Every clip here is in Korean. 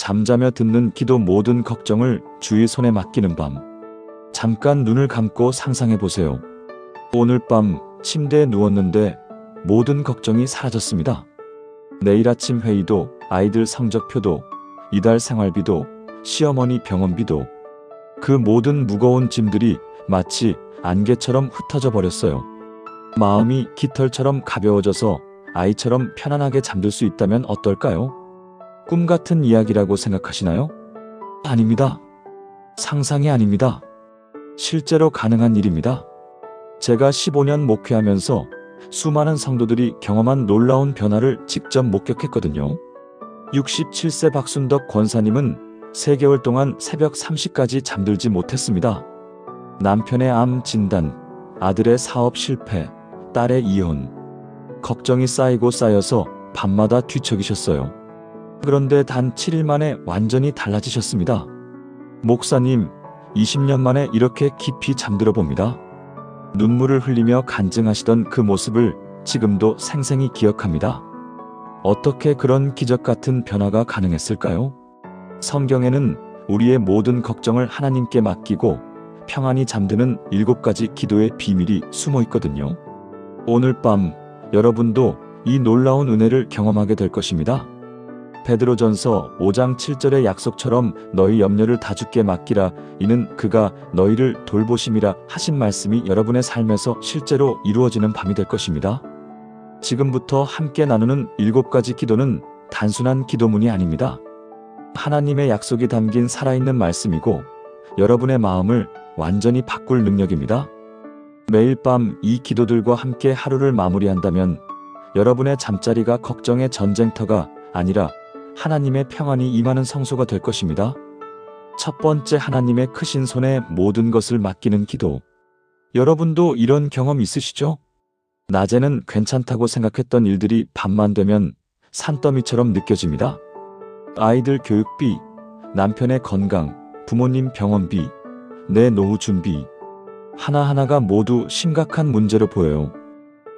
잠자며 듣는 기도 모든 걱정을 주의 손에 맡기는 밤. 잠깐 눈을 감고 상상해 보세요. 오늘 밤 침대에 누웠는데 모든 걱정이 사라졌습니다. 내일 아침 회의도, 아이들 성적표도, 이달 생활비도, 시어머니 병원비도, 그 모든 무거운 짐들이 마치 안개처럼 흩어져 버렸어요. 마음이 깃털처럼 가벼워져서 아이처럼 편안하게 잠들 수 있다면 어떨까요? 꿈 같은 이야기라고 생각하시나요? 아닙니다. 상상이 아닙니다. 실제로 가능한 일입니다. 제가 15년 목회하면서 수많은 성도들이 경험한 놀라운 변화를 직접 목격했거든요. 67세 박순덕 권사님은 3개월 동안 새벽 3시까지 잠들지 못했습니다. 남편의 암 진단, 아들의 사업 실패, 딸의 이혼, 걱정이 쌓이고 쌓여서 밤마다 뒤척이셨어요. 그런데 단 7일 만에 완전히 달라지셨습니다. 목사님, 20년 만에 이렇게 깊이 잠들어 봅니다. 눈물을 흘리며 간증하시던 그 모습을 지금도 생생히 기억합니다. 어떻게 그런 기적 같은 변화가 가능했을까요? 성경에는 우리의 모든 걱정을 하나님께 맡기고 평안히 잠드는 7가지 기도의 비밀이 숨어 있거든요. 오늘 밤 여러분도 이 놀라운 은혜를 경험하게 될 것입니다. 베드로전서 5장 7절의 약속처럼 너희 염려를 다 주께 맡기라. 이는 그가 너희를 돌보심이라 하신 말씀이 여러분의 삶에서 실제로 이루어지는 밤이 될 것입니다. 지금부터 함께 나누는 7가지 기도는 단순한 기도문이 아닙니다. 하나님의 약속이 담긴 살아있는 말씀이고 여러분의 마음을 완전히 바꿀 능력입니다. 매일 밤 이 기도들과 함께 하루를 마무리한다면 여러분의 잠자리가 걱정의 전쟁터가 아니라 하나님의 평안이 임하는 성소가 될 것입니다. 첫 번째, 하나님의 크신 손에 모든 것을 맡기는 기도. 여러분도 이런 경험 있으시죠? 낮에는 괜찮다고 생각했던 일들이 밤만 되면 산더미처럼 느껴집니다. 아이들 교육비, 남편의 건강, 부모님 병원비, 내 노후 준비, 하나하나가 모두 심각한 문제로 보여요.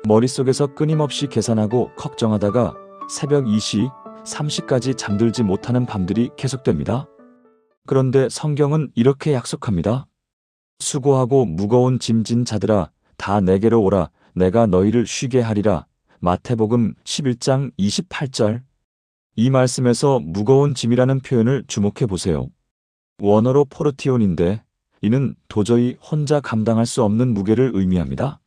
머릿속에서 끊임없이 계산하고 걱정하다가 새벽 2시, 3시까지 잠들지 못하는 밤들이 계속됩니다. 그런데 성경은 이렇게 약속합니다. 수고하고 무거운 짐진 자들아, 다 내게로 오라. 내가 너희를 쉬게 하리라. 마태복음 11장 28절. 이 말씀에서 무거운 짐이라는 표현을 주목해 보세요. 원어로 포르티온인데 이는 도저히 혼자 감당할 수 없는 무게를 의미합니다.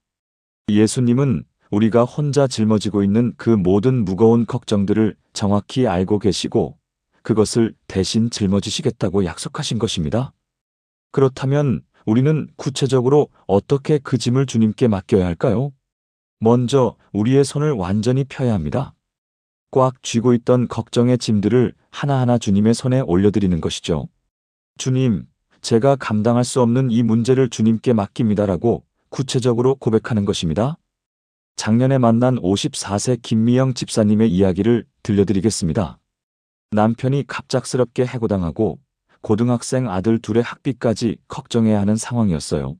예수님은 우리가 혼자 짊어지고 있는 그 모든 무거운 걱정들을 정확히 알고 계시고 그것을 대신 짊어지시겠다고 약속하신 것입니다. 그렇다면 우리는 구체적으로 어떻게 그 짐을 주님께 맡겨야 할까요? 먼저 우리의 손을 완전히 펴야 합니다. 꽉 쥐고 있던 걱정의 짐들을 하나하나 주님의 손에 올려드리는 것이죠. 주님, 제가 감당할 수 없는 이 문제를 주님께 맡깁니다라고 구체적으로 고백하는 것입니다. 작년에 만난 54세 김미영 집사님의 이야기를 들려드리겠습니다. 남편이 갑작스럽게 해고당하고 고등학생 아들 둘의 학비까지 걱정해야 하는 상황이었어요.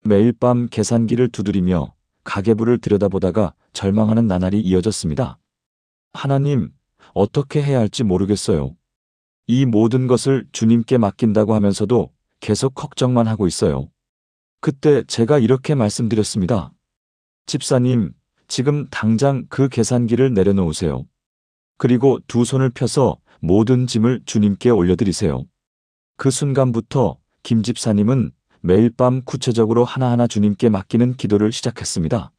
매일 밤 계산기를 두드리며 가계부를 들여다보다가 절망하는 나날이 이어졌습니다. 하나님, 어떻게 해야 할지 모르겠어요. 이 모든 것을 주님께 맡긴다고 하면서도 계속 걱정만 하고 있어요. 그때 제가 이렇게 말씀드렸습니다. 집사님, 지금 당장 그 계산기를 내려놓으세요. 그리고 두 손을 펴서 모든 짐을 주님께 올려드리세요. 그 순간부터 김 집사님은 매일 밤 구체적으로 하나하나 주님께 맡기는 기도를 시작했습니다.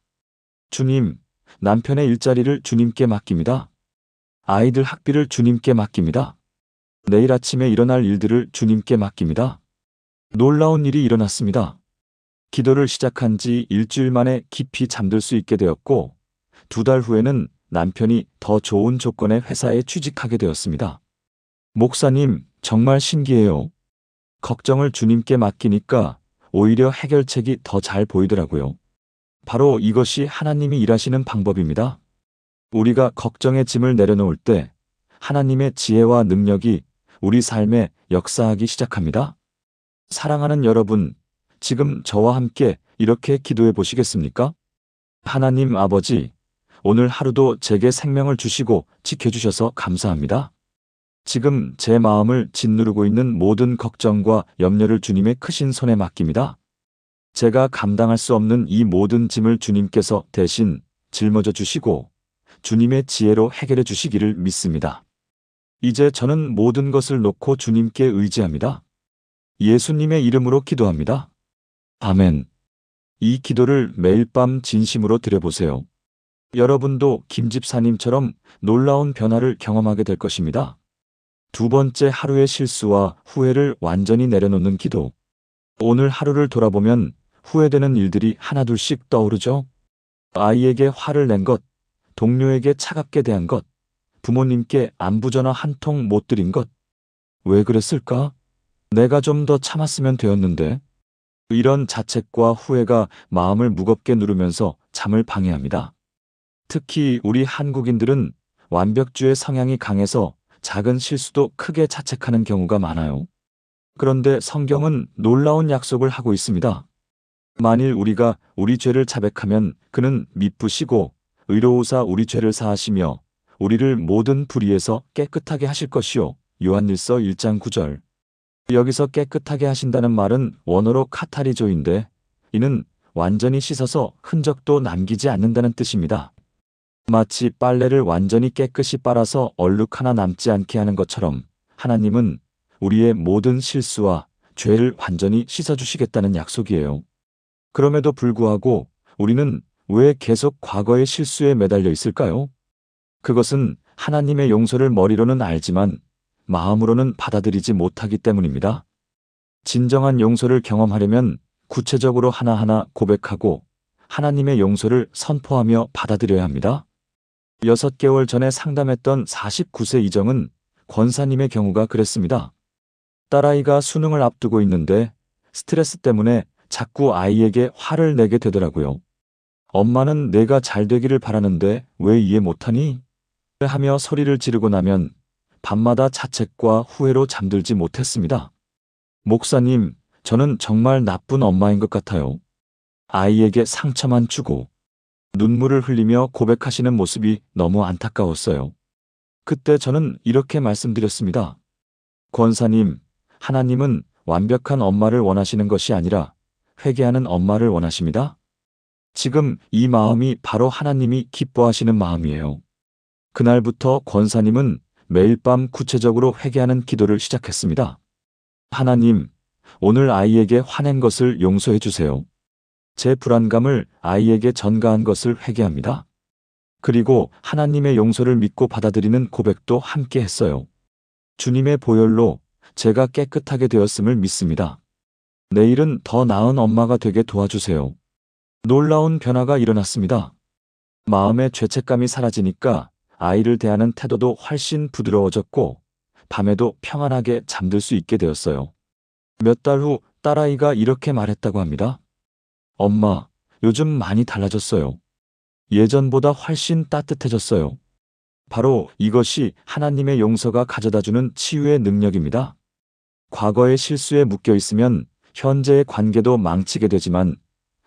주님, 남편의 일자리를 주님께 맡깁니다. 아이들 학비를 주님께 맡깁니다. 내일 아침에 일어날 일들을 주님께 맡깁니다. 놀라운 일이 일어났습니다. 기도를 시작한 지 일주일 만에 깊이 잠들 수 있게 되었고 2달 후에는 남편이 더 좋은 조건의 회사에 취직하게 되었습니다. 목사님, 정말 신기해요. 걱정을 주님께 맡기니까 오히려 해결책이 더 잘 보이더라고요. 바로 이것이 하나님이 일하시는 방법입니다. 우리가 걱정의 짐을 내려놓을 때 하나님의 지혜와 능력이 우리 삶에 역사하기 시작합니다. 사랑하는 여러분, 지금 저와 함께 이렇게 기도해 보시겠습니까? 하나님 아버지, 오늘 하루도 제게 생명을 주시고 지켜주셔서 감사합니다. 지금 제 마음을 짓누르고 있는 모든 걱정과 염려를 주님의 크신 손에 맡깁니다. 제가 감당할 수 없는 이 모든 짐을 주님께서 대신 짊어져 주시고 주님의 지혜로 해결해 주시기를 믿습니다. 이제 저는 모든 것을 놓고 주님께 의지합니다. 예수님의 이름으로 기도합니다. 아멘. 이 기도를 매일 밤 진심으로 드려보세요. 여러분도 김 집사님처럼 놀라운 변화를 경험하게 될 것입니다. 두 번째, 하루의 실수와 후회를 완전히 내려놓는 기도. 오늘 하루를 돌아보면 후회되는 일들이 하나둘씩 떠오르죠. 아이에게 화를 낸 것, 동료에게 차갑게 대한 것, 부모님께 안부전화 한 통 못 드린 것. 왜 그랬을까? 내가 좀 더 참았으면 되었는데. 이런 자책과 후회가 마음을 무겁게 누르면서 잠을 방해합니다. 특히 우리 한국인들은 완벽주의 성향이 강해서 작은 실수도 크게 자책하는 경우가 많아요. 그런데 성경은 놀라운 약속을 하고 있습니다. 만일 우리가 우리 죄를 자백하면 그는 미쁘시고 의로우사 우리 죄를 사하시며 우리를 모든 불의에서 깨끗하게 하실 것이요. 요한일서 1장 9절. 여기서 깨끗하게 하신다는 말은 원어로 카타리조인데 이는 완전히 씻어서 흔적도 남기지 않는다는 뜻입니다. 마치 빨래를 완전히 깨끗이 빨아서 얼룩 하나 남지 않게 하는 것처럼 하나님은 우리의 모든 실수와 죄를 완전히 씻어주시겠다는 약속이에요. 그럼에도 불구하고 우리는 왜 계속 과거의 실수에 매달려 있을까요? 그것은 하나님의 용서를 머리로는 알지만 마음으로는 받아들이지 못하기 때문입니다. 진정한 용서를 경험하려면 구체적으로 하나하나 고백하고 하나님의 용서를 선포하며 받아들여야 합니다. 6개월 전에 상담했던 49세 이정은 권사님의 경우가 그랬습니다. 딸아이가 수능을 앞두고 있는데 스트레스 때문에 자꾸 아이에게 화를 내게 되더라고요. 엄마는 내가 잘 되기를 바라는데 왜 이해 못하니? 하며 소리를 지르고 나면 밤마다 자책과 후회로 잠들지 못했습니다. 목사님, 저는 정말 나쁜 엄마인 것 같아요. 아이에게 상처만 주고 눈물을 흘리며 고백하시는 모습이 너무 안타까웠어요. 그때 저는 이렇게 말씀드렸습니다. 권사님, 하나님은 완벽한 엄마를 원하시는 것이 아니라 회개하는 엄마를 원하십니다. 지금 이 마음이 바로 하나님이 기뻐하시는 마음이에요. 그날부터 권사님은 매일 밤 구체적으로 회개하는 기도를 시작했습니다. 하나님, 오늘 아이에게 화낸 것을 용서해 주세요. 제 불안감을 아이에게 전가한 것을 회개합니다. 그리고 하나님의 용서를 믿고 받아들이는 고백도 함께 했어요. 주님의 보혈로 제가 깨끗하게 되었음을 믿습니다. 내일은 더 나은 엄마가 되게 도와주세요. 놀라운 변화가 일어났습니다. 마음의 죄책감이 사라지니까 아이를 대하는 태도도 훨씬 부드러워졌고 밤에도 평안하게 잠들 수 있게 되었어요. 몇 달 후 딸아이가 이렇게 말했다고 합니다. 엄마, 요즘 많이 달라졌어요. 예전보다 훨씬 따뜻해졌어요. 바로 이것이 하나님의 용서가 가져다주는 치유의 능력입니다. 과거의 실수에 묶여 있으면 현재의 관계도 망치게 되지만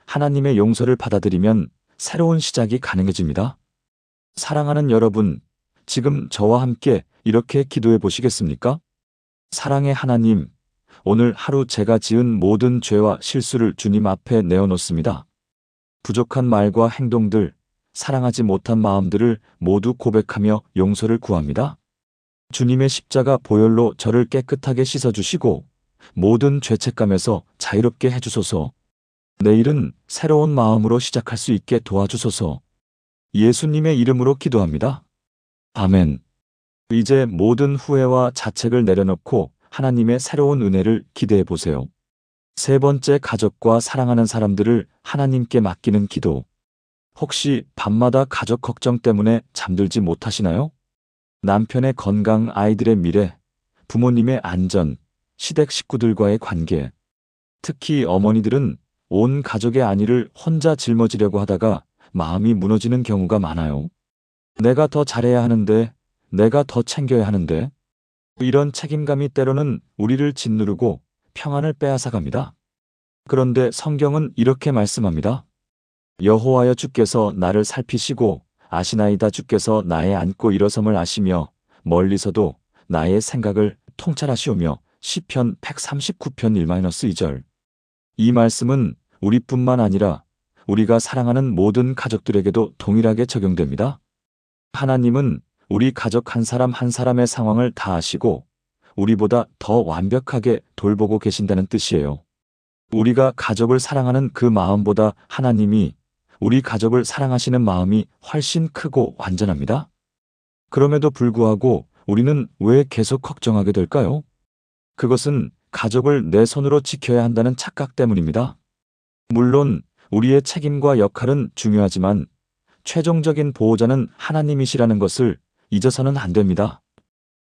하나님의 용서를 받아들이면 새로운 시작이 가능해집니다. 사랑하는 여러분, 지금 저와 함께 이렇게 기도해 보시겠습니까? 사랑의 하나님, 오늘 하루 제가 지은 모든 죄와 실수를 주님 앞에 내어놓습니다. 부족한 말과 행동들, 사랑하지 못한 마음들을 모두 고백하며 용서를 구합니다. 주님의 십자가 보혈로 저를 깨끗하게 씻어주시고 모든 죄책감에서 자유롭게 해주소서. 내일은 새로운 마음으로 시작할 수 있게 도와주소서. 예수님의 이름으로 기도합니다. 아멘. 이제 모든 후회와 자책을 내려놓고 하나님의 새로운 은혜를 기대해 보세요. 세 번째, 가족과 사랑하는 사람들을 하나님께 맡기는 기도. 혹시 밤마다 가족 걱정 때문에 잠들지 못하시나요? 남편의 건강, 아이들의 미래, 부모님의 안전, 시댁 식구들과의 관계. 특히 어머니들은 온 가족의 안위를 혼자 짊어지려고 하다가 마음이 무너지는 경우가 많아요. 내가 더 잘해야 하는데, 내가 더 챙겨야 하는데. 이런 책임감이 때로는 우리를 짓누르고 평안을 빼앗아갑니다. 그런데 성경은 이렇게 말씀합니다. 여호와여, 주께서 나를 살피시고 아시나이다. 주께서 나의 앉고 일어섬을 아시며 멀리서도 나의 생각을 통찰하시오며 시편 139편 1-2절. 이 말씀은 우리뿐만 아니라 우리가 사랑하는 모든 가족들에게도 동일하게 적용됩니다. 하나님은 우리 가족 한 사람 한 사람의 상황을 다 아시고 우리보다 더 완벽하게 돌보고 계신다는 뜻이에요. 우리가 가족을 사랑하는 그 마음보다 하나님이 우리 가족을 사랑하시는 마음이 훨씬 크고 완전합니다. 그럼에도 불구하고 우리는 왜 계속 걱정하게 될까요? 그것은 가족을 내 손으로 지켜야 한다는 착각 때문입니다. 물론 우리의 책임과 역할은 중요하지만 최종적인 보호자는 하나님이시라는 것을 잊어서는 안 됩니다.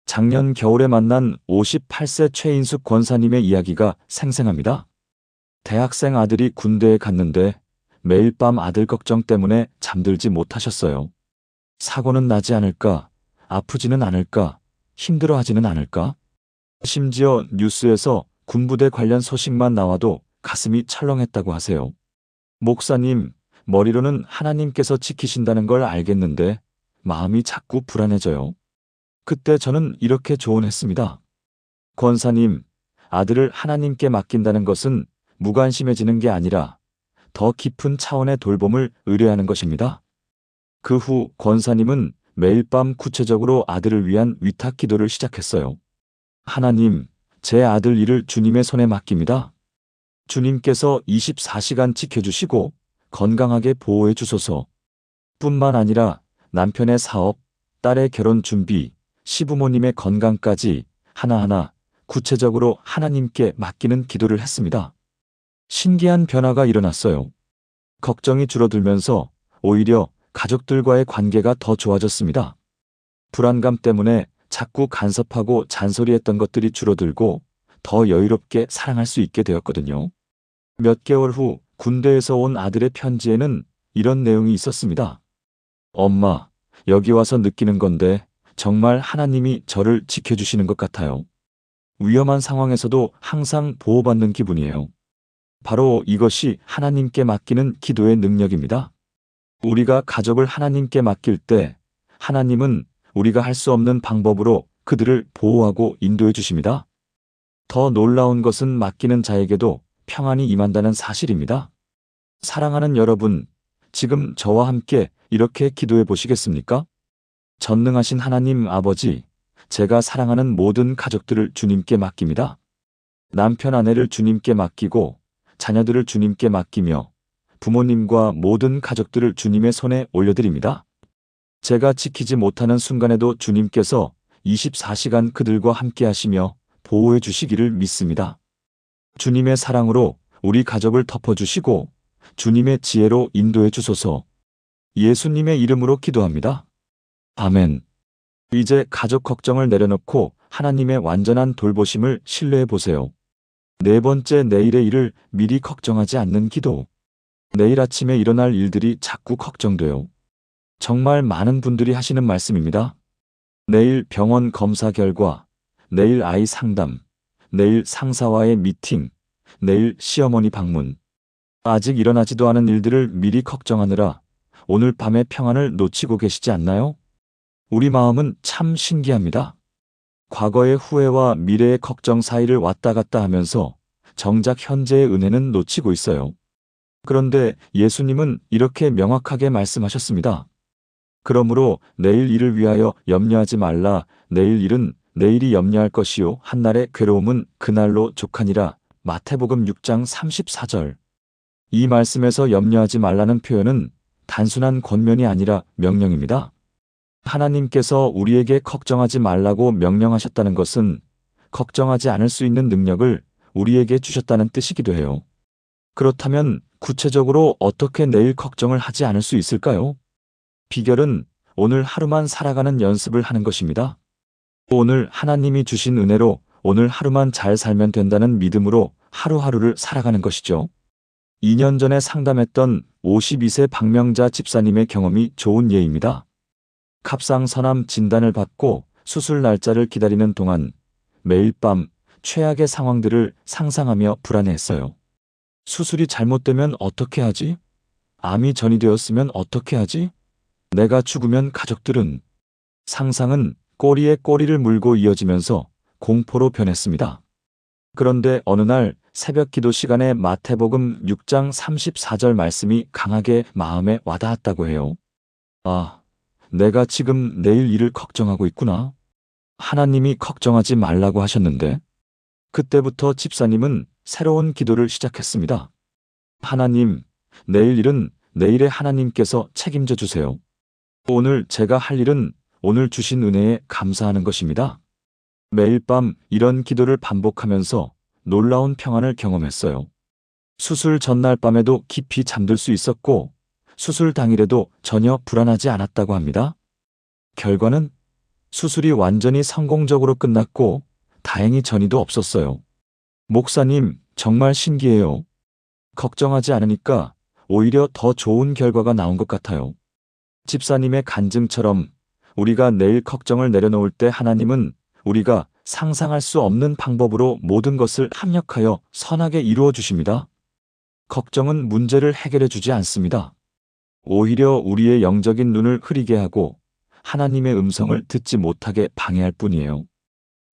작년 겨울에 만난 58세 최인숙 권사님의 이야기가 생생합니다. 대학생 아들이 군대에 갔는데 매일 밤 아들 걱정 때문에 잠들지 못하셨어요. 사고는 나지 않을까? 아프지는 않을까? 힘들어하지는 않을까? 심지어 뉴스에서 군부대 관련 소식만 나와도 가슴이 철렁했다고 하세요. 목사님, 머리로는 하나님께서 지키신다는 걸 알겠는데 마음이 자꾸 불안해져요. 그때 저는 이렇게 조언했습니다. 권사님, 아들을 하나님께 맡긴다는 것은 무관심해지는 게 아니라 더 깊은 차원의 돌봄을 의뢰하는 것입니다. 그 후 권사님은 매일 밤 구체적으로 아들을 위한 위탁 기도를 시작했어요. 하나님, 제 아들 일을 주님의 손에 맡깁니다. 주님께서 24시간 지켜주시고 건강하게 보호해 주소서. 뿐만 아니라 남편의 사업, 딸의 결혼 준비, 시부모님의 건강까지 하나하나 구체적으로 하나님께 맡기는 기도를 했습니다. 신기한 변화가 일어났어요. 걱정이 줄어들면서 오히려 가족들과의 관계가 더 좋아졌습니다. 불안감 때문에 자꾸 간섭하고 잔소리했던 것들이 줄어들고 더 여유롭게 사랑할 수 있게 되었거든요. 몇 개월 후 군대에서 온 아들의 편지에는 이런 내용이 있었습니다. 엄마, 여기 와서 느끼는 건데 정말 하나님이 저를 지켜주시는 것 같아요. 위험한 상황에서도 항상 보호받는 기분이에요. 바로 이것이 하나님께 맡기는 기도의 능력입니다. 우리가 가족을 하나님께 맡길 때 하나님은 우리가 할 수 없는 방법으로 그들을 보호하고 인도해 주십니다. 더 놀라운 것은 맡기는 자에게도 평안이 임한다는 사실입니다. 사랑하는 여러분, 지금 저와 함께 이렇게 기도해 보시겠습니까? 전능하신 하나님 아버지, 제가 사랑하는 모든 가족들을 주님께 맡깁니다. 남편 아내를 주님께 맡기고 자녀들을 주님께 맡기며 부모님과 모든 가족들을 주님의 손에 올려드립니다. 제가 지키지 못하는 순간에도 주님께서 24시간 그들과 함께 하시며 보호해 주시기를 믿습니다. 주님의 사랑으로 우리 가족을 덮어주시고 주님의 지혜로 인도해 주소서. 예수님의 이름으로 기도합니다. 아멘. 이제 가족 걱정을 내려놓고 하나님의 완전한 돌보심을 신뢰해 보세요. 네 번째, 내일의 일을 미리 걱정하지 않는 기도. 내일 아침에 일어날 일들이 자꾸 걱정돼요. 정말 많은 분들이 하시는 말씀입니다. 내일 병원 검사 결과, 내일 아이 상담, 내일 상사와의 미팅, 내일 시어머니 방문. 아직 일어나지도 않은 일들을 미리 걱정하느라 오늘 밤의 평안을 놓치고 계시지 않나요? 우리 마음은 참 신기합니다. 과거의 후회와 미래의 걱정 사이를 왔다 갔다 하면서 정작 현재의 은혜는 놓치고 있어요. 그런데 예수님은 이렇게 명확하게 말씀하셨습니다. 그러므로 내일 일을 위하여 염려하지 말라. 내일 일은 내일이 염려할 것이요 한날의 괴로움은 그날로 족하니라. 마태복음 6장 34절. 이 말씀에서 염려하지 말라는 표현은 단순한 권면이 아니라 명령입니다. 하나님께서 우리에게 걱정하지 말라고 명령하셨다는 것은 걱정하지 않을 수 있는 능력을 우리에게 주셨다는 뜻이기도 해요. 그렇다면 구체적으로 어떻게 내일 걱정을 하지 않을 수 있을까요? 비결은 오늘 하루만 살아가는 연습을 하는 것입니다. 오늘 하나님이 주신 은혜로 오늘 하루만 잘 살면 된다는 믿음으로 하루하루를 살아가는 것이죠. 2년 전에 상담했던 52세 박명자 집사님의 경험이 좋은 예입니다. 갑상선암 진단을 받고 수술 날짜를 기다리는 동안 매일 밤 최악의 상황들을 상상하며 불안해했어요. 수술이 잘못되면 어떻게 하지? 암이 전이되었으면 어떻게 하지? 내가 죽으면 가족들은? 상상은 꼬리에 꼬리를 물고 이어지면서 공포로 변했습니다. 그런데 어느 날 새벽 기도 시간에 마태복음 6장 34절 말씀이 강하게 마음에 와닿았다고 해요. 아, 내가 지금 내일 일을 걱정하고 있구나. 하나님이 걱정하지 말라고 하셨는데. 그때부터 집사님은 새로운 기도를 시작했습니다. 하나님, 내일 일은 내일의 하나님께서 책임져 주세요. 오늘 제가 할 일은 오늘 주신 은혜에 감사하는 것입니다. 매일 밤 이런 기도를 반복하면서 놀라운 평안을 경험했어요. 수술 전날 밤에도 깊이 잠들 수 있었고 수술 당일에도 전혀 불안하지 않았다고 합니다. 결과는 수술이 완전히 성공적으로 끝났고 다행히 전이도 없었어요. 목사님, 정말 신기해요. 걱정하지 않으니까 오히려 더 좋은 결과가 나온 것 같아요. 집사님의 간증처럼 우리가 내일 걱정을 내려놓을 때 하나님은 우리가 상상할 수 없는 방법으로 모든 것을 합력하여 선하게 이루어 주십니다. 걱정은 문제를 해결해 주지 않습니다. 오히려 우리의 영적인 눈을 흐리게 하고 하나님의 음성을 듣지 못하게 방해할 뿐이에요.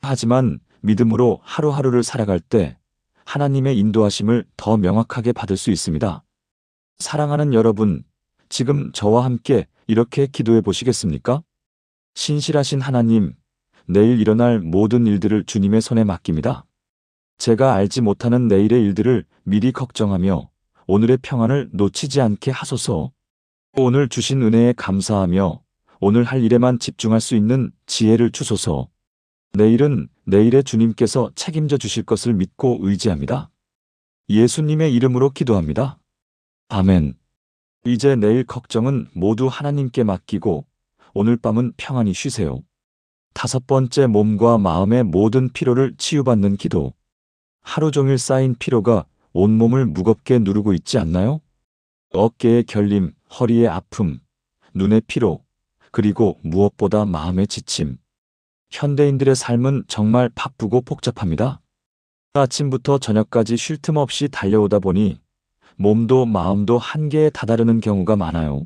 하지만 믿음으로 하루하루를 살아갈 때 하나님의 인도하심을 더 명확하게 받을 수 있습니다. 사랑하는 여러분, 지금 저와 함께 이렇게 기도해 보시겠습니까? 신실하신 하나님, 내일 일어날 모든 일들을 주님의 손에 맡깁니다. 제가 알지 못하는 내일의 일들을 미리 걱정하며 오늘의 평안을 놓치지 않게 하소서. 오늘 주신 은혜에 감사하며 오늘 할 일에만 집중할 수 있는 지혜를 주소서. 내일은 내일의 주님께서 책임져 주실 것을 믿고 의지합니다. 예수님의 이름으로 기도합니다. 아멘. 이제 내일 걱정은 모두 하나님께 맡기고 오늘 밤은 평안히 쉬세요. 5번째, 몸과 마음의 모든 피로를 치유받는 기도. 하루 종일 쌓인 피로가 온몸을 무겁게 누르고 있지 않나요? 어깨의 결림, 허리의 아픔, 눈의 피로, 그리고 무엇보다 마음의 지침. 현대인들의 삶은 정말 바쁘고 복잡합니다. 아침부터 저녁까지 쉴 틈 없이 달려오다 보니 몸도 마음도 한계에 다다르는 경우가 많아요.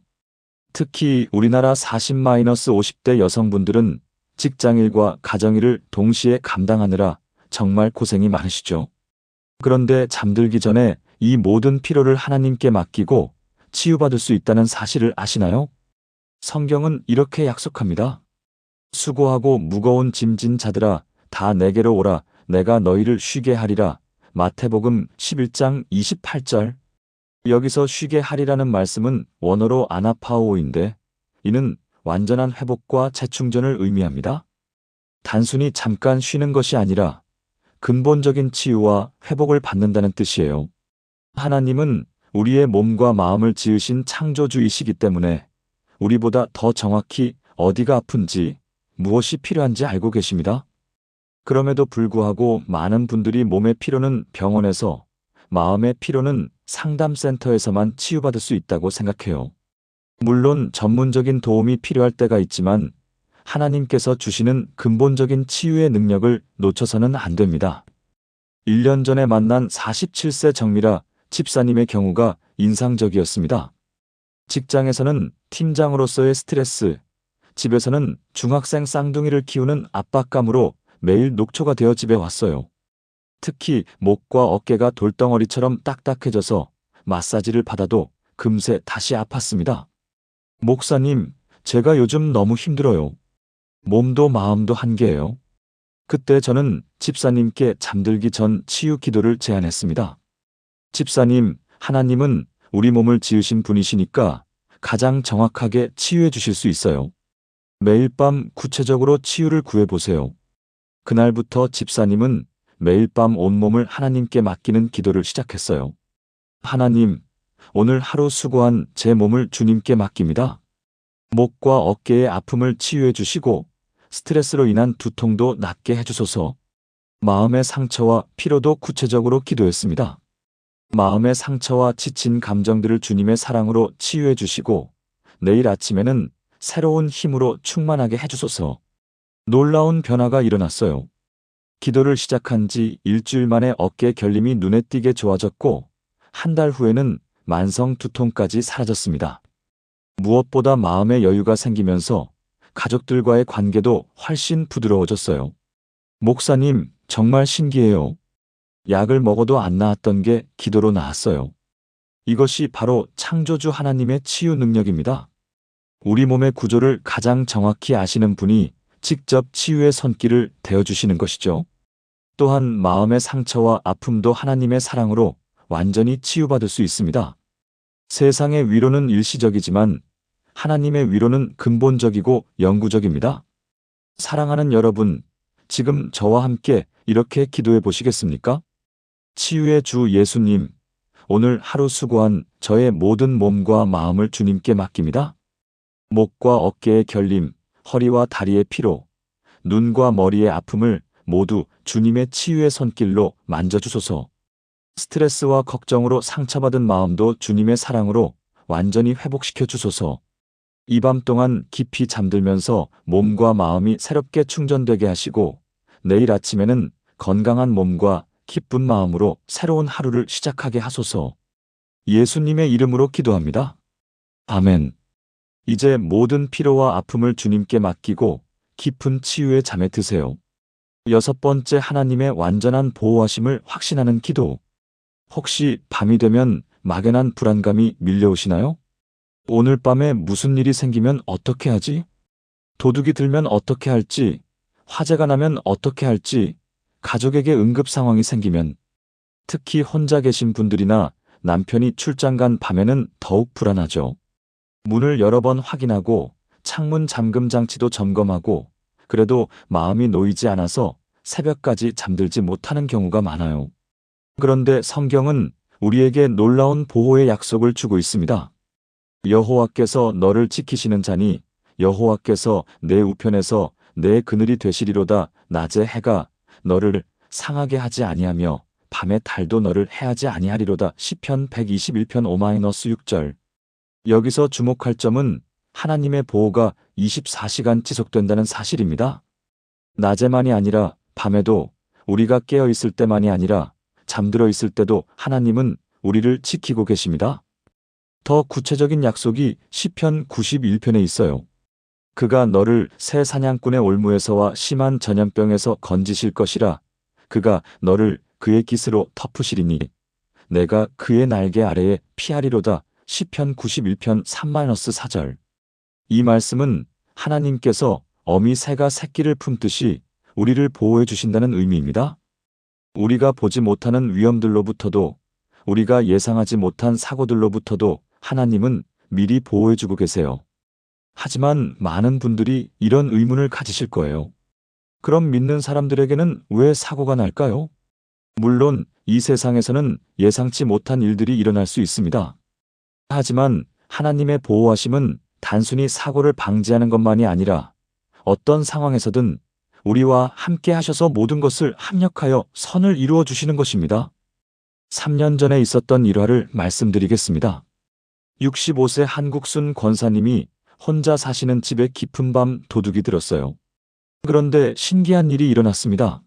특히 우리나라 40-50대 여성분들은 직장일과 가정일을 동시에 감당하느라 정말 고생이 많으시죠. 그런데 잠들기 전에 이 모든 피로를 하나님께 맡기고 치유받을 수 있다는 사실을 아시나요? 성경은 이렇게 약속합니다. 수고하고 무거운 짐진 자들아, 다 내게로 오라, 내가 너희를 쉬게 하리라. 마태복음 11장 28절. 여기서 쉬게 하리라는 말씀은 원어로 아나파오인데 이는 완전한 회복과 재충전을 의미합니다. 단순히 잠깐 쉬는 것이 아니라 근본적인 치유와 회복을 받는다는 뜻이에요. 하나님은 우리의 몸과 마음을 지으신 창조주이시기 때문에 우리보다 더 정확히 어디가 아픈지 무엇이 필요한지 알고 계십니다. 그럼에도 불구하고 많은 분들이 몸의 피로는 병원에서, 마음의 피로는 상담센터에서만 치유받을 수 있다고 생각해요. 물론 전문적인 도움이 필요할 때가 있지만 하나님께서 주시는 근본적인 치유의 능력을 놓쳐서는 안 됩니다. 1년 전에 만난 47세 정미라 집사님의 경우가 인상적이었습니다. 직장에서는 팀장으로서의 스트레스, 집에서는 중학생 쌍둥이를 키우는 압박감으로 매일 녹초가 되어 집에 왔어요. 특히 목과 어깨가 돌덩어리처럼 딱딱해져서 마사지를 받아도 금세 다시 아팠습니다. 목사님, 제가 요즘 너무 힘들어요. 몸도 마음도 한계예요. 그때 저는 집사님께 잠들기 전 치유 기도를 제안했습니다. 집사님, 하나님은 우리 몸을 지으신 분이시니까 가장 정확하게 치유해 주실 수 있어요. 매일 밤 구체적으로 치유를 구해보세요. 그날부터 집사님은 매일 밤 온몸을 하나님께 맡기는 기도를 시작했어요. 하나님, 오늘 하루 수고한 제 몸을 주님께 맡깁니다. 목과 어깨의 아픔을 치유해 주시고 스트레스로 인한 두통도 낫게 해주소서. 마음의 상처와 피로도 구체적으로 기도했습니다. 마음의 상처와 지친 감정들을 주님의 사랑으로 치유해 주시고 내일 아침에는 새로운 힘으로 충만하게 해주소서. 놀라운 변화가 일어났어요. 기도를 시작한 지 일주일 만에 어깨 결림이 눈에 띄게 좋아졌고 한 달 후에는 만성 두통까지 사라졌습니다. 무엇보다 마음의 여유가 생기면서 가족들과의 관계도 훨씬 부드러워졌어요. 목사님, 정말 신기해요. 약을 먹어도 안 나았던 게 기도로 나았어요. 이것이 바로 창조주 하나님의 치유 능력입니다. 우리 몸의 구조를 가장 정확히 아시는 분이 직접 치유의 손길을 대어주시는 것이죠. 또한 마음의 상처와 아픔도 하나님의 사랑으로 완전히 치유받을 수 있습니다. 세상의 위로는 일시적이지만 하나님의 위로는 근본적이고 영구적입니다. 사랑하는 여러분, 지금 저와 함께 이렇게 기도해 보시겠습니까? 치유의 주 예수님, 오늘 하루 수고한 저의 모든 몸과 마음을 주님께 맡깁니다. 목과 어깨의 결림, 허리와 다리의 피로, 눈과 머리의 아픔을 모두 주님의 치유의 손길로 만져주소서. 스트레스와 걱정으로 상처받은 마음도 주님의 사랑으로 완전히 회복시켜 주소서. 이 밤 동안 깊이 잠들면서 몸과 마음이 새롭게 충전되게 하시고 내일 아침에는 건강한 몸과 기쁜 마음으로 새로운 하루를 시작하게 하소서. 예수님의 이름으로 기도합니다. 아멘. 이제 모든 피로와 아픔을 주님께 맡기고 깊은 치유의 잠에 드세요. 6번째, 하나님의 완전한 보호하심을 확신하는 기도. 혹시 밤이 되면 막연한 불안감이 밀려오시나요? 오늘 밤에 무슨 일이 생기면 어떻게 하지? 도둑이 들면 어떻게 할지, 화재가 나면 어떻게 할지, 가족에게 응급 상황이 생기면, 특히 혼자 계신 분들이나 남편이 출장 간 밤에는 더욱 불안하죠. 문을 여러 번 확인하고 창문 잠금 장치도 점검하고 그래도 마음이 놓이지 않아서 새벽까지 잠들지 못하는 경우가 많아요. 그런데 성경은 우리에게 놀라운 보호의 약속을 주고 있습니다. 여호와께서 너를 지키시는 자니 여호와께서 내 우편에서 내 그늘이 되시리로다. 낮에 해가 너를 상하게 하지 아니하며 밤에 달도 너를 해하지 아니하리로다. 시편 121편 5-6절. 여기서 주목할 점은 하나님의 보호가 24시간 지속된다는 사실입니다. 낮에만이 아니라 밤에도, 우리가 깨어 있을 때만이 아니라 잠들어 있을 때도 하나님은 우리를 지키고 계십니다. 더 구체적인 약속이 시편 91편에 있어요. 그가 너를 새 사냥꾼의 올무에서와 심한 전염병에서 건지실 것이라. 그가 너를 그의 깃으로 덮으시리니 내가 그의 날개 아래에 피하리로다. 시편 91편 3-4절. 이 말씀은 하나님께서 어미 새가 새끼를 품듯이 우리를 보호해 주신다는 의미입니다. 우리가 보지 못하는 위험들로부터도, 우리가 예상하지 못한 사고들로부터도 하나님은 미리 보호해 주고 계세요. 하지만 많은 분들이 이런 의문을 가지실 거예요. 그럼 믿는 사람들에게는 왜 사고가 날까요? 물론 이 세상에서는 예상치 못한 일들이 일어날 수 있습니다. 하지만 하나님의 보호하심은 단순히 사고를 방지하는 것만이 아니라 어떤 상황에서든 우리와 함께 하셔서 모든 것을 합력하여 선을 이루어 주시는 것입니다. 3년 전에 있었던 일화를 말씀드리겠습니다. 65세 한국순 권사님이 혼자 사시는 집에 깊은 밤 도둑이 들었어요. 그런데 신기한 일이 일어났습니다.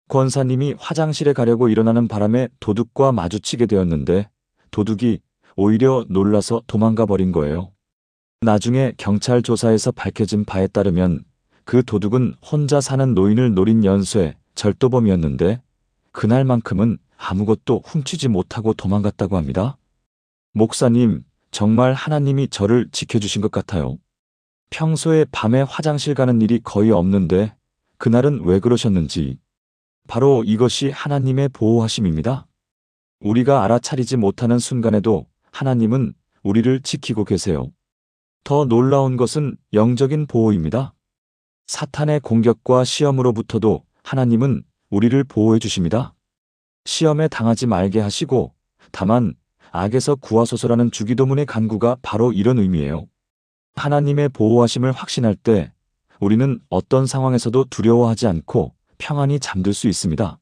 권사님이 화장실에 가려고 일어나는 바람에 도둑과 마주치게 되었는데 도둑이 오히려 놀라서 도망가 버린 거예요. 나중에 경찰 조사에서 밝혀진 바에 따르면 그 도둑은 혼자 사는 노인을 노린 연쇄 절도범이었는데 그날만큼은 아무것도 훔치지 못하고 도망갔다고 합니다. 목사님, 정말 하나님이 저를 지켜주신 것 같아요. 평소에 밤에 화장실 가는 일이 거의 없는데 그날은 왜 그러셨는지. 바로 이것이 하나님의 보호하심입니다. 우리가 알아차리지 못하는 순간에도 하나님은 우리를 지키고 계세요. 더 놀라운 것은 영적인 보호입니다. 사탄의 공격과 시험으로부터도 하나님은 우리를 보호해 주십니다. 시험에 당하지 말게 하시고 다만 악에서 구하소서라는 주기도문의 간구가 바로 이런 의미예요. 하나님의 보호하심을 확신할 때 우리는 어떤 상황에서도 두려워하지 않고 평안히 잠들 수 있습니다.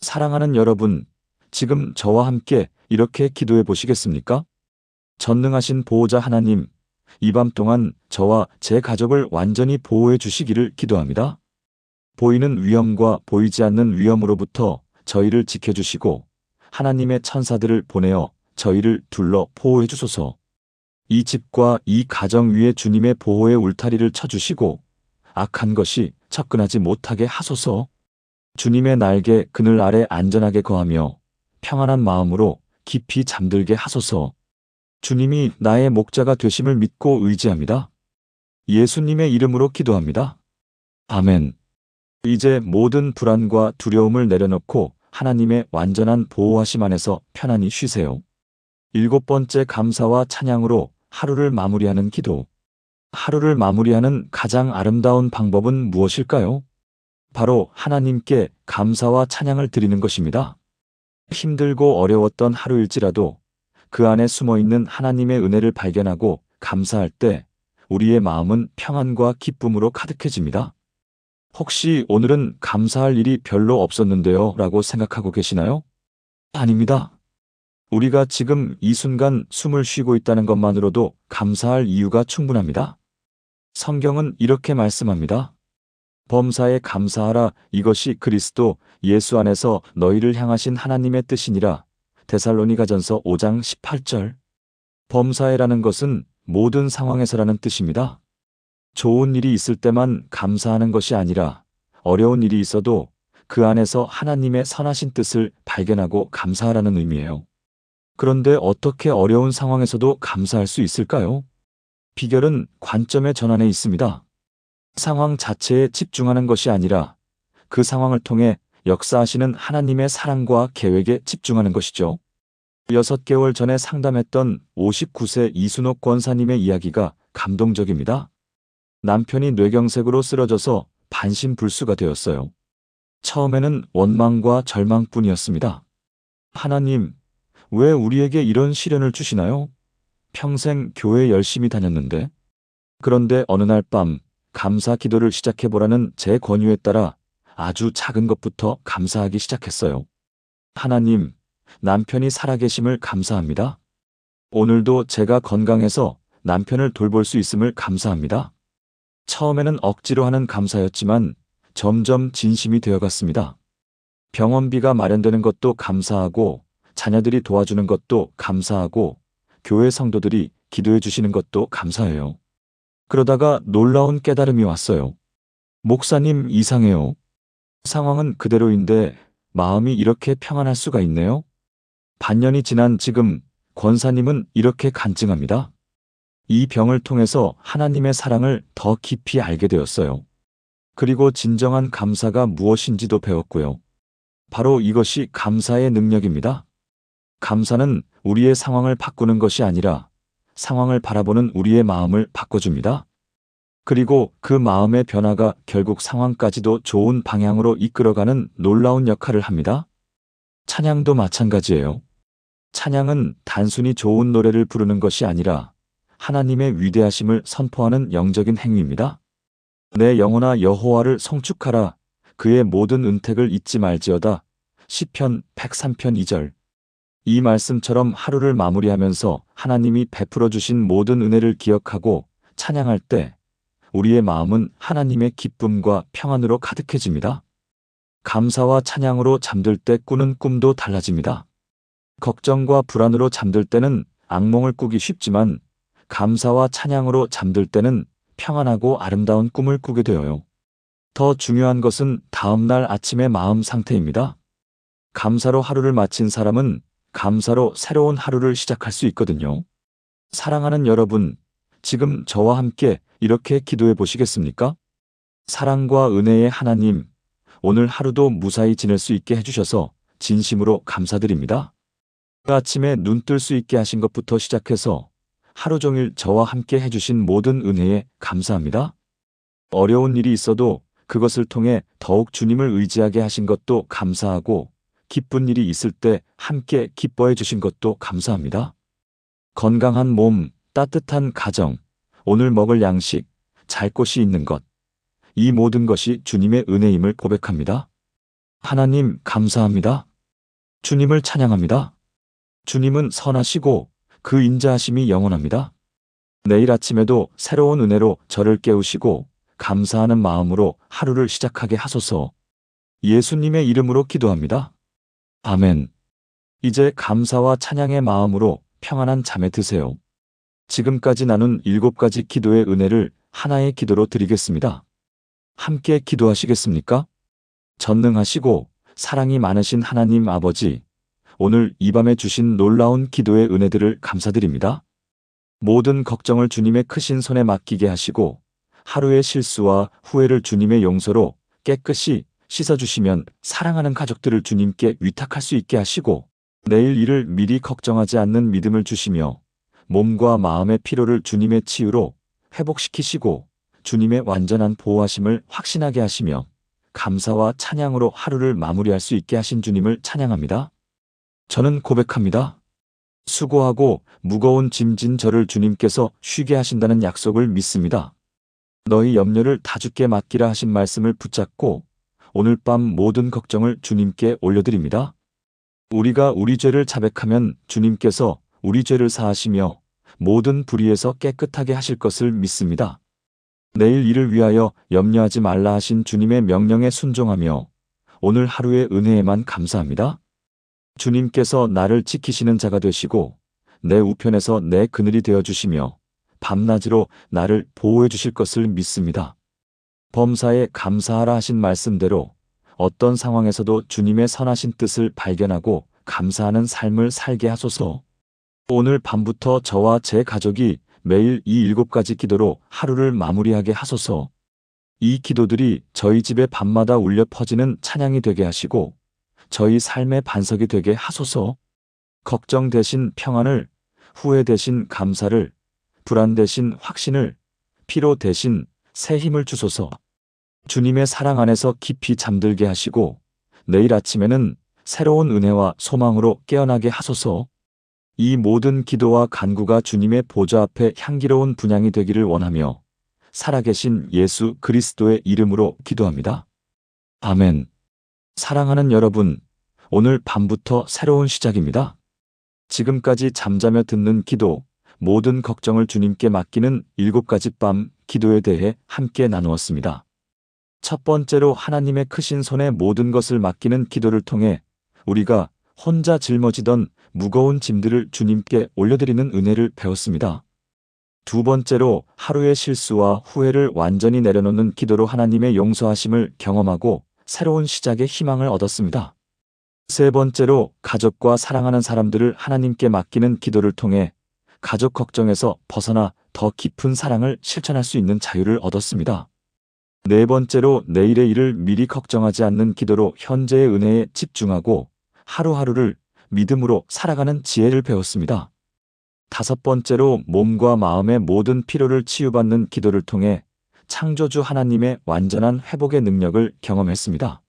사랑하는 여러분, 지금 저와 함께 이렇게 기도해 보시겠습니까? 전능하신 보호자 하나님, 이 밤 동안 저와 제 가족을 완전히 보호해 주시기를 기도합니다. 보이는 위험과 보이지 않는 위험으로부터 저희를 지켜주시고 하나님의 천사들을 보내어 저희를 둘러 보호해 주소서. 이 집과 이 가정 위에 주님의 보호의 울타리를 쳐주시고 악한 것이 접근하지 못하게 하소서. 주님의 날개 그늘 아래 안전하게 거하며 평안한 마음으로 깊이 잠들게 하소서. 주님이 나의 목자가 되심을 믿고 의지합니다. 예수님의 이름으로 기도합니다. 아멘. 이제 모든 불안과 두려움을 내려놓고 하나님의 완전한 보호하심 안에서 편안히 쉬세요. 7번째, 감사와 찬양으로 하루를 마무리하는 기도. 하루를 마무리하는 가장 아름다운 방법은 무엇일까요? 바로 하나님께 감사와 찬양을 드리는 것입니다. 힘들고 어려웠던 하루일지라도 그 안에 숨어있는 하나님의 은혜를 발견하고 감사할 때 우리의 마음은 평안과 기쁨으로 가득해집니다. 혹시 오늘은 감사할 일이 별로 없었는데요 라고 생각하고 계시나요? 아닙니다. 우리가 지금 이 순간 숨을 쉬고 있다는 것만으로도 감사할 이유가 충분합니다. 성경은 이렇게 말씀합니다. 범사에 감사하라. 이것이 그리스도 예수 안에서 너희를 향하신 하나님의 뜻이니라. 데살로니가전서 5장 18절. 범사에라는 것은 모든 상황에서라는 뜻입니다. 좋은 일이 있을 때만 감사하는 것이 아니라 어려운 일이 있어도 그 안에서 하나님의 선하신 뜻을 발견하고 감사하라는 의미예요. 그런데 어떻게 어려운 상황에서도 감사할 수 있을까요? 비결은 관점의 전환에 있습니다. 상황 자체에 집중하는 것이 아니라 그 상황을 통해 역사하시는 하나님의 사랑과 계획에 집중하는 것이죠. 6개월 전에 상담했던 59세 이순옥 권사님의 이야기가 감동적입니다. 남편이 뇌경색으로 쓰러져서 반신불수가 되었어요. 처음에는 원망과 절망뿐이었습니다. 하나님, 왜 우리에게 이런 시련을 주시나요? 평생 교회 열심히 다녔는데. 그런데 어느 날 밤 감사 기도를 시작해보라는 제 권유에 따라 아주 작은 것부터 감사하기 시작했어요. 하나님, 남편이 살아계심을 감사합니다. 오늘도 제가 건강해서 남편을 돌볼 수 있음을 감사합니다. 처음에는 억지로 하는 감사였지만 점점 진심이 되어갔습니다. 병원비가 마련되는 것도 감사하고 자녀들이 도와주는 것도 감사하고 교회 성도들이 기도해 주시는 것도 감사해요. 그러다가 놀라운 깨달음이 왔어요. 목사님, 이상해요. 상황은 그대로인데 마음이 이렇게 평안할 수가 있네요. 반년이 지난 지금 권사님은 이렇게 간증합니다. 이 병을 통해서 하나님의 사랑을 더 깊이 알게 되었어요. 그리고 진정한 감사가 무엇인지도 배웠고요. 바로 이것이 감사의 능력입니다. 감사는 우리의 상황을 바꾸는 것이 아니라 상황을 바라보는 우리의 마음을 바꿔줍니다. 그리고 그 마음의 변화가 결국 상황까지도 좋은 방향으로 이끌어가는 놀라운 역할을 합니다. 찬양도 마찬가지예요. 찬양은 단순히 좋은 노래를 부르는 것이 아니라 하나님의 위대하심을 선포하는 영적인 행위입니다. 내 영혼아 여호와를 송축하라. 그의 모든 은택을 잊지 말지어다. 시편 103편 2절. 이 말씀처럼 하루를 마무리하면서 하나님이 베풀어 주신 모든 은혜를 기억하고 찬양할 때 우리의 마음은 하나님의 기쁨과 평안으로 가득해집니다. 감사와 찬양으로 잠들 때 꾸는 꿈도 달라집니다. 걱정과 불안으로 잠들 때는 악몽을 꾸기 쉽지만 감사와 찬양으로 잠들 때는 평안하고 아름다운 꿈을 꾸게 되어요. 더 중요한 것은 다음날 아침의 마음 상태입니다. 감사로 하루를 마친 사람은 감사로 새로운 하루를 시작할 수 있거든요. 사랑하는 여러분, 지금 저와 함께 이렇게 기도해 보시겠습니까? 사랑과 은혜의 하나님, 오늘 하루도 무사히 지낼 수 있게 해주셔서 진심으로 감사드립니다. 아침에 눈 뜰 수 있게 하신 것부터 시작해서 하루 종일 저와 함께 해주신 모든 은혜에 감사합니다. 어려운 일이 있어도 그것을 통해 더욱 주님을 의지하게 하신 것도 감사하고 기쁜 일이 있을 때 함께 기뻐해 주신 것도 감사합니다. 건강한 몸, 따뜻한 가정, 오늘 먹을 양식, 잘 곳이 있는 것, 이 모든 것이 주님의 은혜임을 고백합니다. 하나님 감사합니다. 주님을 찬양합니다. 주님은 선하시고 그 인자하심이 영원합니다. 내일 아침에도 새로운 은혜로 저를 깨우시고 감사하는 마음으로 하루를 시작하게 하소서. 예수님의 이름으로 기도합니다. 아멘. 이제 감사와 찬양의 마음으로 평안한 잠에 드세요. 지금까지 나눈 7가지 기도의 은혜를 하나의 기도로 드리겠습니다. 함께 기도하시겠습니까? 전능하시고 사랑이 많으신 하나님 아버지, 오늘 이 밤에 주신 놀라운 기도의 은혜들을 감사드립니다. 모든 걱정을 주님의 크신 손에 맡기게 하시고 하루의 실수와 후회를 주님의 용서로 깨끗이 씻어주시면 사랑하는 가족들을 주님께 위탁할 수 있게 하시고 내일 일을 미리 걱정하지 않는 믿음을 주시며 몸과 마음의 피로를 주님의 치유로 회복시키시고 주님의 완전한 보호하심을 확신하게 하시며 감사와 찬양으로 하루를 마무리할 수 있게 하신 주님을 찬양합니다. 저는 고백합니다. 수고하고 무거운 짐진 저를 주님께서 쉬게 하신다는 약속을 믿습니다. 너희 염려를 다 주께 맡기라 하신 말씀을 붙잡고 오늘 밤 모든 걱정을 주님께 올려드립니다. 우리가 우리 죄를 자백하면 주님께서 우리 죄를 사하시며 모든 불의에서 깨끗하게 하실 것을 믿습니다. 내일 일을 위하여 염려하지 말라 하신 주님의 명령에 순종하며 오늘 하루의 은혜에만 감사합니다. 주님께서 나를 지키시는 자가 되시고 내 우편에서 내 그늘이 되어주시며 밤낮으로 나를 보호해 주실 것을 믿습니다. 범사에 감사하라 하신 말씀대로 어떤 상황에서도 주님의 선하신 뜻을 발견하고 감사하는 삶을 살게 하소서. 오늘 밤부터 저와 제 가족이 매일 이 7가지 기도로 하루를 마무리하게 하소서. 이 기도들이 저희 집에 밤마다 울려 퍼지는 찬양이 되게 하시고 저희 삶의 반석이 되게 하소서. 걱정 대신 평안을, 후회 대신 감사를, 불안 대신 확신을, 피로 대신 새 힘을 주소서. 주님의 사랑 안에서 깊이 잠들게 하시고 내일 아침에는 새로운 은혜와 소망으로 깨어나게 하소서. 이 모든 기도와 간구가 주님의 보좌 앞에 향기로운 분향이 되기를 원하며 살아계신 예수 그리스도의 이름으로 기도합니다. 아멘. 사랑하는 여러분, 오늘 밤부터 새로운 시작입니다. 지금까지 잠자며 듣는 기도, 모든 걱정을 주님께 맡기는 7가지 밤 기도에 대해 함께 나누었습니다. 첫 번째로 하나님의 크신 손에 모든 것을 맡기는 기도를 통해 우리가 혼자 짊어지던 무거운 짐들을 주님께 올려드리는 은혜를 배웠습니다. 두 번째로 하루의 실수와 후회를 완전히 내려놓는 기도로 하나님의 용서하심을 경험하고 새로운 시작의 희망을 얻었습니다. 세 번째로 가족과 사랑하는 사람들을 하나님께 맡기는 기도를 통해 가족 걱정에서 벗어나 더 깊은 사랑을 실천할 수 있는 자유를 얻었습니다. 네 번째로 내일의 일을 미리 걱정하지 않는 기도로 현재의 은혜에 집중하고 하루하루를 믿음으로 살아가는 지혜를 배웠습니다. 다섯 번째로 몸과 마음의 모든 피로를 치유받는 기도를 통해 창조주 하나님의 완전한 회복의 능력을 경험했습니다.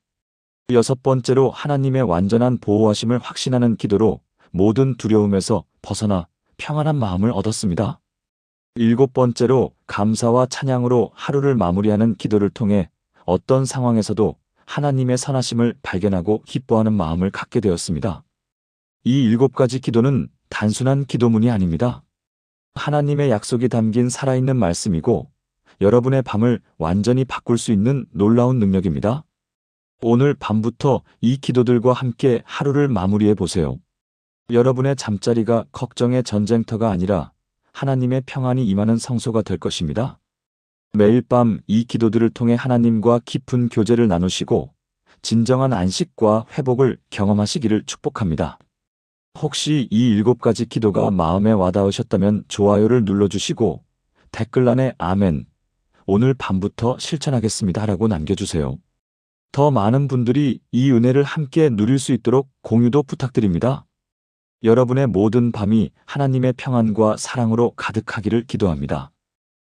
여섯 번째로 하나님의 완전한 보호하심을 확신하는 기도로 모든 두려움에서 벗어나 평안한 마음을 얻었습니다. 일곱 번째로 감사와 찬양으로 하루를 마무리하는 기도를 통해 어떤 상황에서도 하나님의 선하심을 발견하고 기뻐하는 마음을 갖게 되었습니다. 이 7가지 기도는 단순한 기도문이 아닙니다. 하나님의 약속이 담긴 살아있는 말씀이고 여러분의 밤을 완전히 바꿀 수 있는 놀라운 능력입니다. 오늘 밤부터 이 기도들과 함께 하루를 마무리해 보세요. 여러분의 잠자리가 걱정의 전쟁터가 아니라 하나님의 평안이 임하는 성소가 될 것입니다. 매일 밤 이 기도들을 통해 하나님과 깊은 교제를 나누시고 진정한 안식과 회복을 경험하시기를 축복합니다. 혹시 이 7가지 기도가 마음에 와닿으셨다면 좋아요를 눌러주시고 댓글란에 아멘, 오늘 밤부터 실천하겠습니다 라고 남겨주세요. 더 많은 분들이 이 은혜를 함께 누릴 수 있도록 공유도 부탁드립니다. 여러분의 모든 밤이 하나님의 평안과 사랑으로 가득하기를 기도합니다.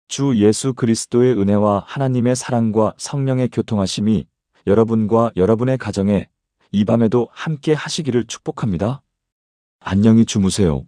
주 예수 그리스도의 은혜와 하나님의 사랑과 성령의 교통하심이 여러분과 여러분의 가정에 이 밤에도 함께 하시기를 축복합니다. 안녕히 주무세요.